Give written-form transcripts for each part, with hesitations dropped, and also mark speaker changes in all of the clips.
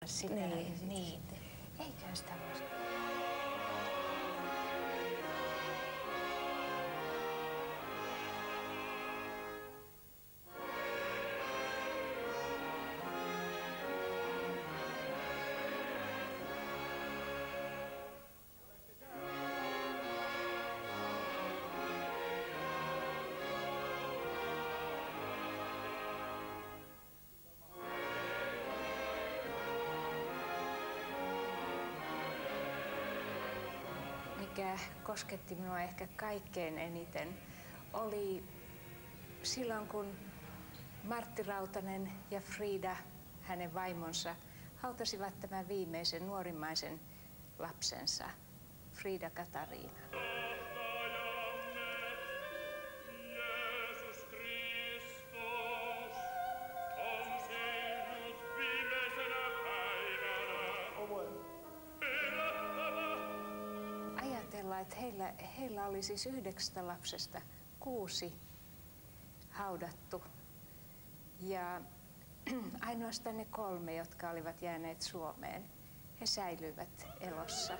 Speaker 1: sitä.
Speaker 2: Niin.
Speaker 1: Eiköhän sitä voisi. Mikä kosketti minua ehkä kaikkein eniten, oli silloin, kun Martti Rautanen ja Frida, hänen vaimonsa, hautasivat tämän viimeisen nuorimmaisen lapsensa, Frida Katariina. Ajatellaan, että heillä oli siis 9 lapsesta 6 haudattu ja ainoastaan ne 3, jotka olivat jääneet Suomeen, he säilyivät elossa.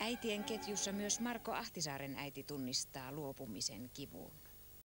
Speaker 3: Äitien ketjussa myös Marko Ahtisaaren äiti tunnistaa luopumisen kivun.